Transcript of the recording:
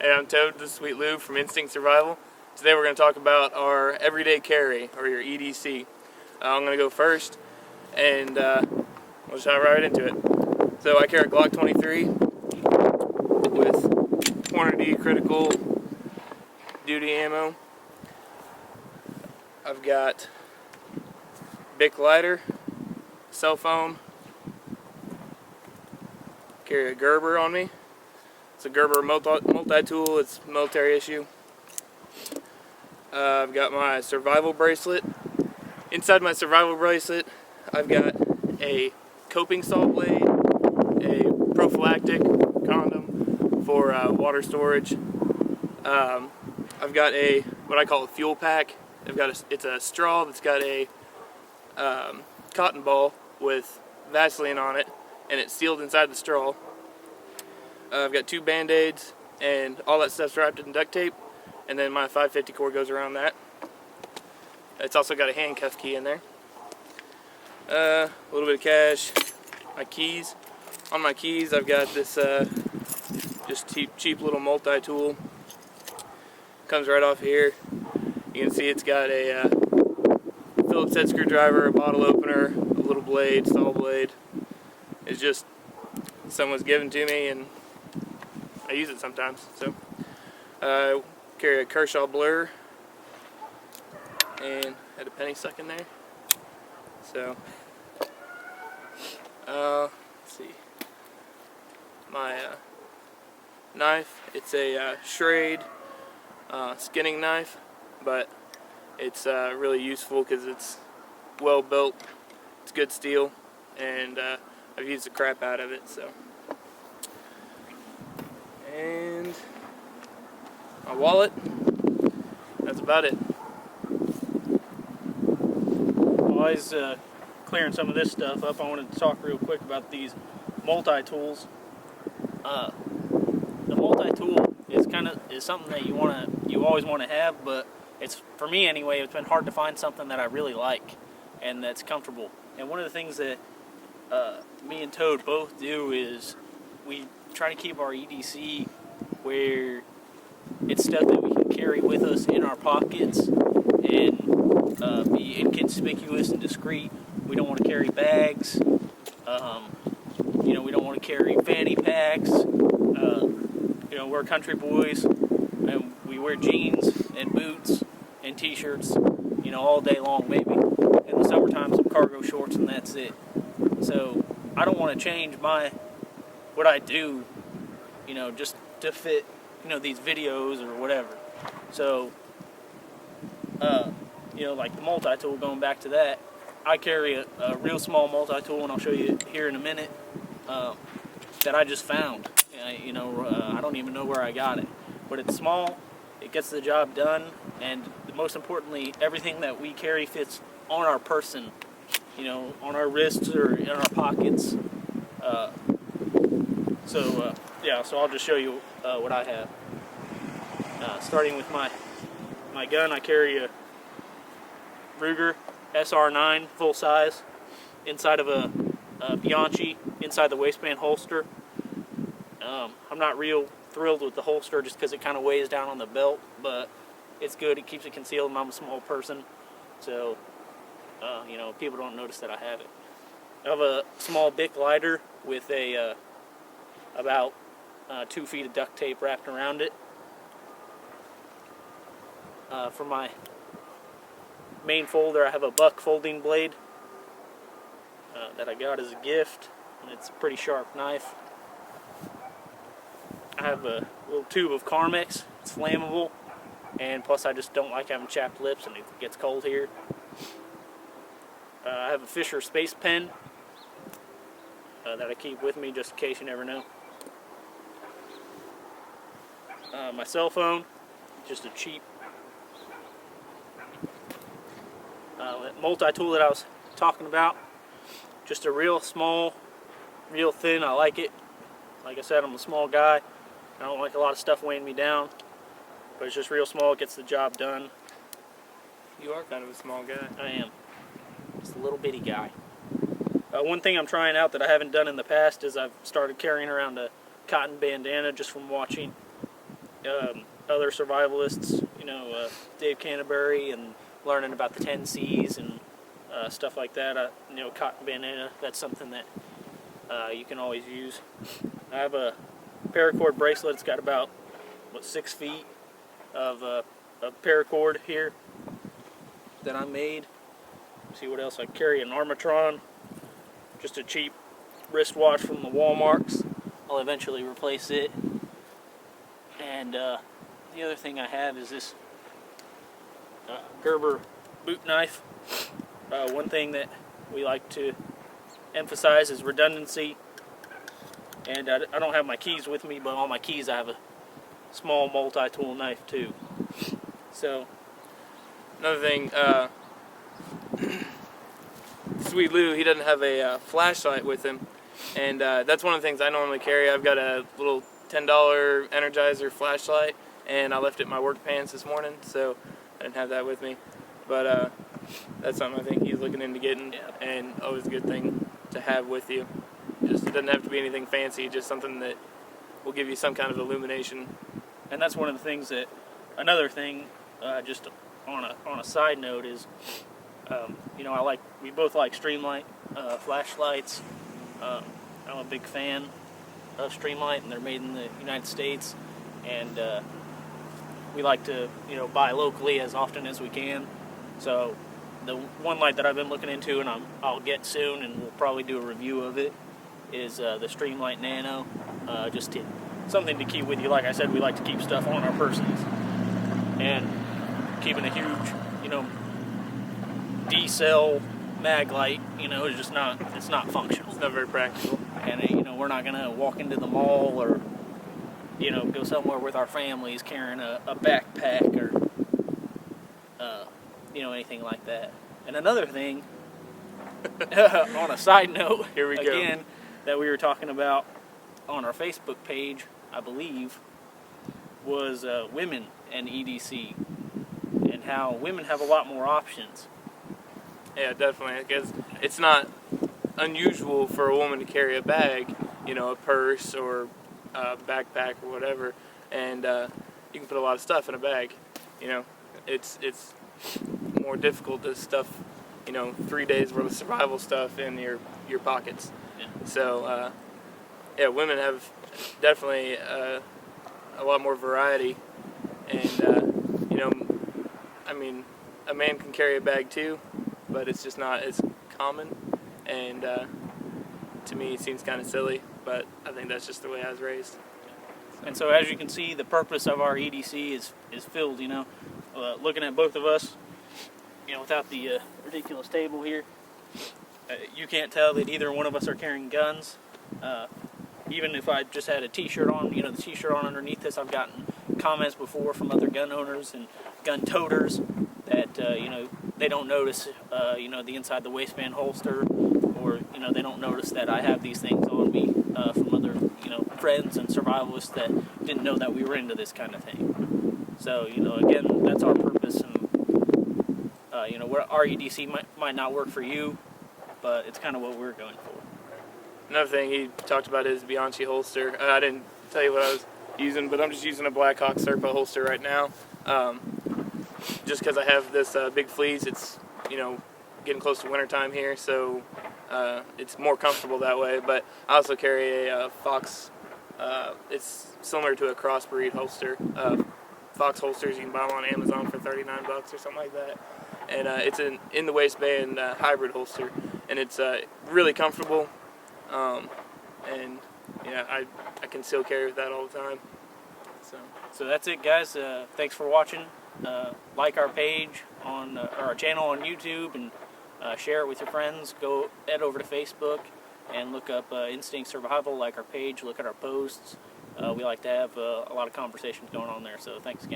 Hey, I'm Toad, this is Sweet Lou from Instinct Survival. Today we're going to talk about our everyday carry, or your EDC. I'm going to go first, and we'll just dive right into it. So I carry a Glock 23 with quantity critical duty ammo. I've got Bic lighter, cell phone, carry a Gerber on me. It's a Gerber multi-tool, it's military issue. I've got my survival bracelet. Inside my survival bracelet, I've got a coping saw blade, a prophylactic condom for water storage. I've got what I call a fuel pack. It's a straw that's got a cotton ball with Vaseline on it, and it's sealed inside the straw. I've got 2 Band-Aids, and all that stuff's wrapped in duct tape, and then my 550 cord goes around that. It's also got a handcuff key in there. A little bit of cash, my keys. On my keys I've got this just cheap little multi-tool. Comes right off here. You can see it's got a Phillips head screwdriver, a bottle opener, a little blade, saw blade. It's just someone's given to me and I use it sometimes. So carry a Kershaw blur and had a penny stuck in there. So let's see, my knife, it's a Schrade skinning knife, but it's really useful because it's well built, it's good steel, and I've used the crap out of it. So, and my wallet, that's about it. While I was clearing some of this stuff up, I wanted to talk real quick about these multi-tools. The multi-tool is something that you always want to have, but it's, for me anyway, it's been hard to find something that I really like and that's comfortable. And one of the things that me and Toad both do is we try to keep our EDC where it's stuff that we can carry with us in our pockets and be inconspicuous and discreet. We don't want to carry bags. We don't want to carry fanny packs. We're country boys, and we wear jeans and boots and t-shirts, all day long, maybe. In the summertime, some cargo shorts, and that's it. So I don't want to change what I do, just to fit, these videos or whatever. So, like the multi-tool, going back to that, I carry a real small multi-tool, and I'll show you here in a minute, that I just found. I don't even know where I got it, but it's small, it gets the job done, and most importantly, everything that we carry fits on our person, on our wrists or in our pockets. So I'll just show you what I have. Starting with my gun, I carry a Ruger SR9 full size inside of a Bianchi inside the waistband holster. I'm not real thrilled with the holster just because it kind of weighs down on the belt, but it's good. It keeps it concealed, and I'm a small person, so people don't notice that I have it. I have a small Bic lighter with about 2 feet of duct tape wrapped around it. For my main folder, I have a Buck folding blade that I got as a gift, and it's a pretty sharp knife. I have a little tube of Carmex. It's flammable, and plus I just don't like having chapped lips, and it gets cold here. I have a Fisher Space Pen that I keep with me just in case, you never know. My cell phone, just a cheap multi-tool that I was talking about. Just a real small, real thin. I like it. Like I said, I'm a small guy. I don't like a lot of stuff weighing me down, but it's just real small. It gets the job done. You are kind of a small guy. I am. Just a little bitty guy. One thing I'm trying out that I haven't done in the past is I've started carrying around a cotton bandana just from watching other survivalists, Dave Canterbury, and learning about the 10 C's and stuff like that. Cotton bandana, that's something that you can always use. I have a paracord bracelet. It's got about 6 feet of paracord here that I made. Let's see what else I carry. An Armatron, just a cheap wristwatch from the Walmarts. I'll eventually replace it. And the other thing I have is this Gerber boot knife. One thing that we like to emphasize is redundancy. And I don't have my keys with me, but on my keys I have a small multi-tool knife too. So, another thing, Sweet Lou, he doesn't have a flashlight with him, and that's one of the things I normally carry. I've got a little $10 Energizer flashlight, and I left it in my work pants this morning, so I didn't have that with me. But that's something I think he's looking into getting, and always a good thing to have with you. It doesn't have to be anything fancy, just something that will give you some kind of illumination. And that's one of the things that, another thing, just on a side note is, we both like Streamlight flashlights. I'm a big fan of Streamlight, and they're made in the United States, and we like to buy locally as often as we can. So the one light that I've been looking into, and I'll get soon, and we'll probably do a review of it, is the Streamlight Nano. Something to keep with you. Like I said, we like to keep stuff on our persons, and keeping a huge D-cell mag light, is just not, it's not functional. It's not very practical. And we're not gonna walk into the mall or go somewhere with our families carrying a backpack or anything like that. And another thing, on a side note, here we again, go, that we were talking about on our Facebook page, I believe, was women and EDC, and how women have a lot more options. Yeah, definitely, because it's not unusual for a woman to carry a bag, a purse or a backpack or whatever, and you can put a lot of stuff in a bag. It's more difficult to stuff 3 days worth of survival stuff in your pockets. Yeah. So women have definitely a lot more variety, and a man can carry a bag too, but it's just not as common, and to me it seems kind of silly, but I think that's just the way I was raised. And so, as you can see, the purpose of our EDC is filled. Looking at both of us, without the ridiculous table here, you can't tell that either one of us are carrying guns. Even if I just had a T-shirt on, the T-shirt on underneath this, I've gotten comments before from other gun owners and gun toters that they don't notice the inside the waistband holster, or they don't notice that I have these things on me from other friends and survivalists that didn't know that we were into this kind of thing. So again, that's our purpose, and our EDC might not work for you, but it's kind of what we're going for. Another thing he talked about is Bianchi holster. I didn't tell you what I was using, but I'm just using a Blackhawk Serpa holster right now. Just because I have this big fleece, it's getting close to wintertime here, so it's more comfortable that way. But I also carry a Fox. It's similar to a crossbreed holster. Fox holsters, you can buy them on Amazon for $39 or something like that. And it's an in the waistband hybrid holster, and it's really comfortable. And I can still carry with that all the time. So that's it, guys. Thanks for watching. Like our page on our channel on YouTube, and share it with your friends. Head over to Facebook and look up Instinct Survival. Like our page, look at our posts. We like to have a lot of conversations going on there. So thanks again.